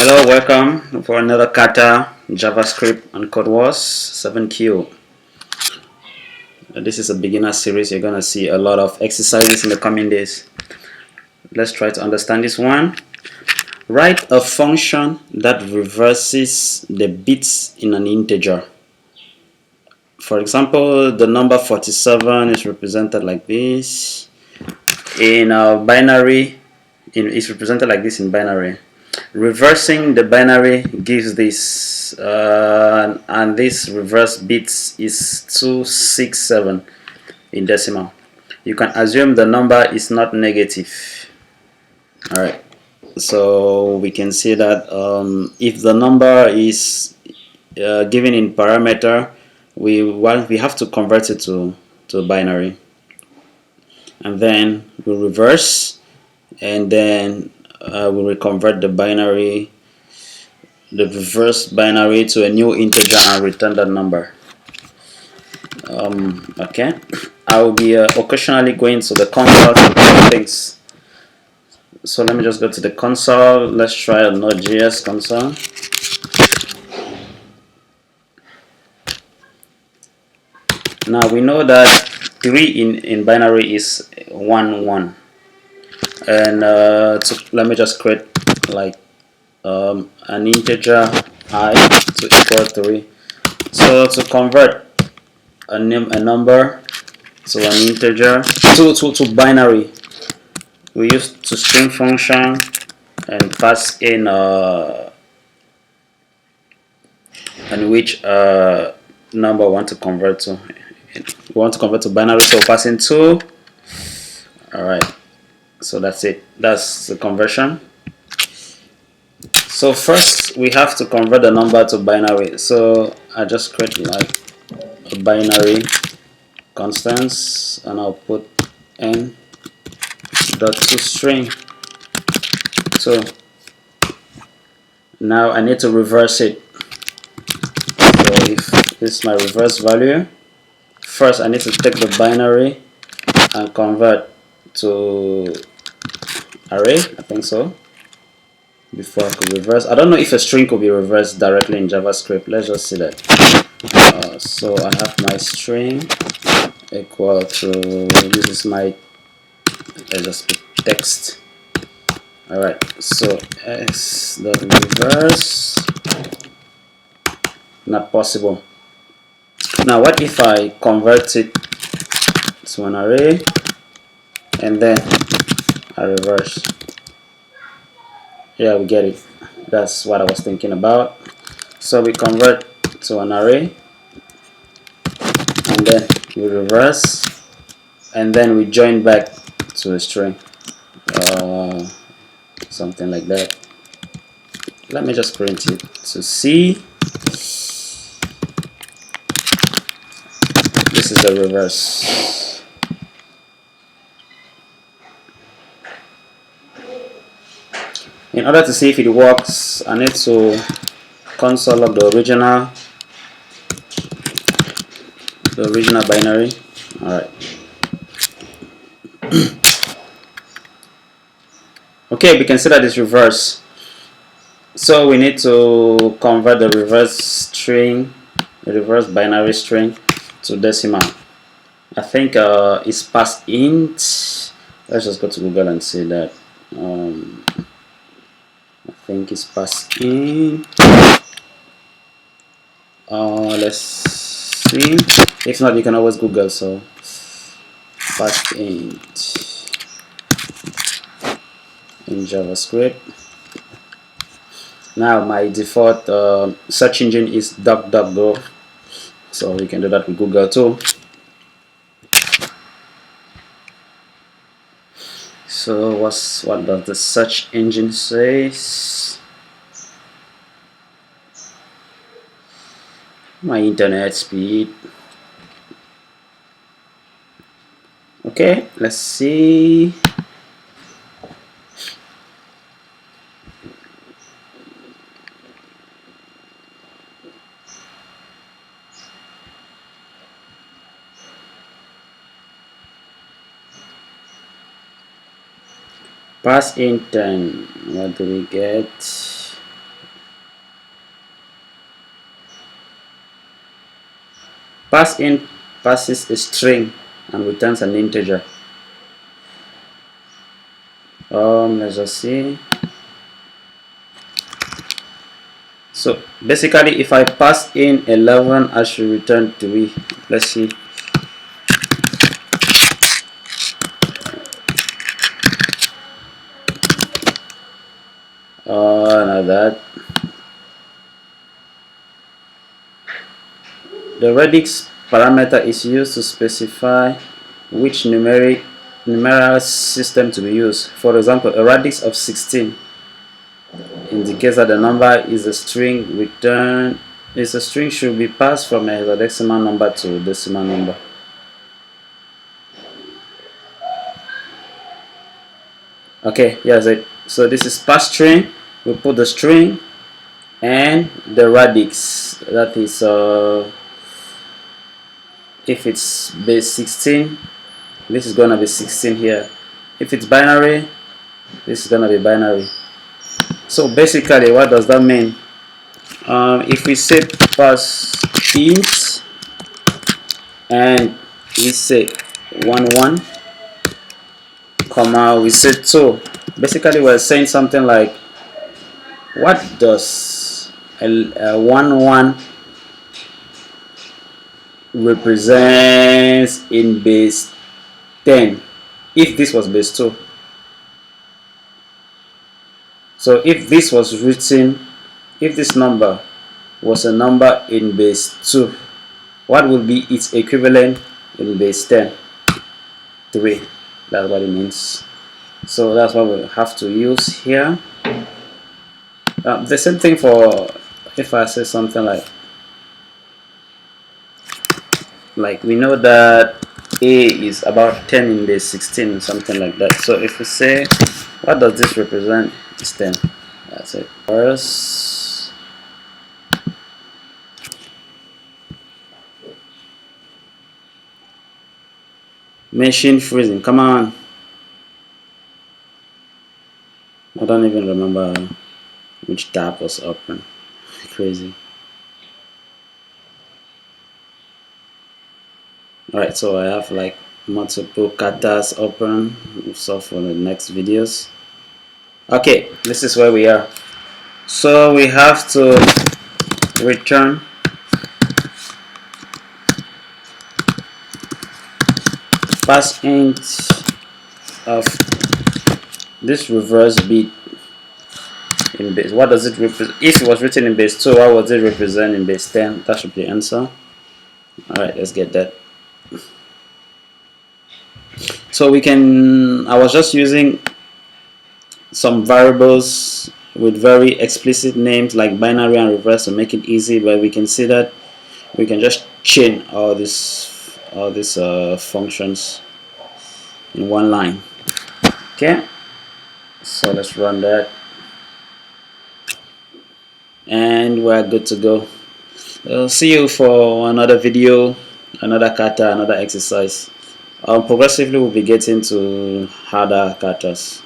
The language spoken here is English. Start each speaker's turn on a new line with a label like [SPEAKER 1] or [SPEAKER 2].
[SPEAKER 1] Hello, welcome for another kata JavaScript and codewars 7Q. This is a beginner series. You're gonna see a lot of exercises in the coming days. Let's try to understand this one. Write a function that reverses the bits in an integer. For example, the number 47 is represented like this. In a binary, it's represented like this in binary. Reversing the binary gives this, and this reverse bits is 267 in decimal. You can assume the number is not negative. Alright, so we can see that if the number is given in parameter, we have to convert it to binary, and then we reverse, and then we will convert the reverse binary to a new integer and return that number. Okay, I will be occasionally going to the console to do things. So let me just go to the console. Let's try a Node.js console. Now we know that 3 in binary is 1 1, and let me just create like an integer I to equal 3. So to convert a number to an integer to binary, we use toString function and pass in and which number we want to convert to. We want to convert to binary, so pass in 2. Alright, so that's it. That's the conversion. So first we have to convert the number to binary. So I just create like a binary constants, and I'll put n dot toString. So now I need to reverse it. So if this is my reverse value, first I need to take the binary and convert to array. I think so. Before I could reverse, I don't know if a string could be reversed directly in JavaScript. Let's just see that. So I have my string equal to, this is my, let's just put text. Alright, so s dot reverse, not possible. Now what if I convert it to an array and then I reverse? Yeah, we get it. That's what I was thinking about. So we convert to an array, and then we reverse, and then we join back to a string, something like that. Let me just print it to see. This is the reverse. In order to see if it works, I need to console log the original binary. Alright. Okay, we can see that it's reverse. So we need to convert the reverse binary string to decimal. I think it's past int. Let's just go to Google and see that. I think it's past int. Let's see. If not, you can always Google. So past int in JavaScript. Now my default search engine is DuckDuckGo, so we can do that with Google too. So what does the search engine say? My internet speed. Okay, let's see. Pass in 10. What do we get? pass in passes a string and returns an integer. Let's just see. So basically, if I pass in 11, I should return 3. Let's see. Now that the radix parameter is used to specify which numeral system to be used. For example, a radix of 16 indicates that the number is a string. Return is a string should be passed from a hexadecimal number to a decimal number. Okay, yes. So this is pass string. We put the string and the radix. That is if it's base 16, this is gonna be 16 here. If it's binary, this is gonna be binary. So basically, what does that mean? If we say pass int and we say 1 comma we say 2, basically we're saying something like, what does a 1 represents in base 10 if this was base 2? So if this was written, if this number was a number in base 2, what will be its equivalent in base 10? 3. That's what it means. So that's what we have to use here. The same thing for if I say something like we know that A is about 10 in base 16, something like that. So if we say, what does this represent? It's 10. That's it. First, machine freezing. Come on. I don't even remember which tab was open. Crazy. Alright, so I have like multiple katas open, so for the next videos. Okay, this is where we are. So we have to return pass int of this reverse bit in base. What does it represent? If it was written in base 2, what would it represent in base 10? That should be the answer. Alright, let's get that. So we can, I was just using some variables with very explicit names like binary and reverse to make it easy, but we can see that we can just chain all these functions in one line. Okay, so let's run that and we're good to go. I'll see you for another video, another kata, another exercise. Progressively we'll be getting to harder katas.